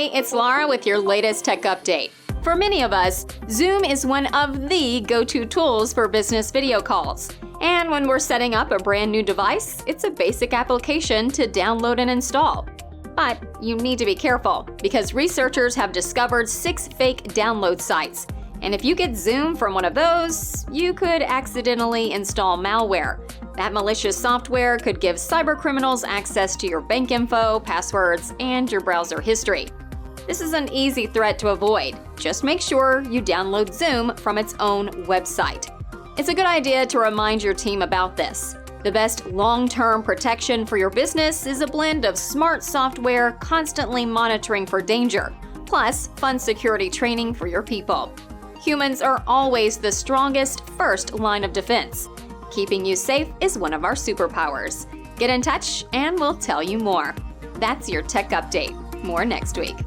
Hey, it's Laura with your latest tech update. For many of us, Zoom is one of the go-to tools for business video calls. And when we're setting up a brand new device, it's a basic application to download and install. But you need to be careful because researchers have discovered 6 fake download sites. And if you get Zoom from one of those, you could accidentally install malware. That malicious software could give cybercriminals access to your bank info, passwords, and your browser history. This is an easy threat to avoid. Just make sure you download Zoom from its own website. It's a good idea to remind your team about this. The best long-term protection for your business is a blend of smart software constantly monitoring for danger, plus fun security training for your people. Humans are always the strongest first line of defense. Keeping you safe is one of our superpowers. Get in touch and we'll tell you more. That's your tech update. More next week.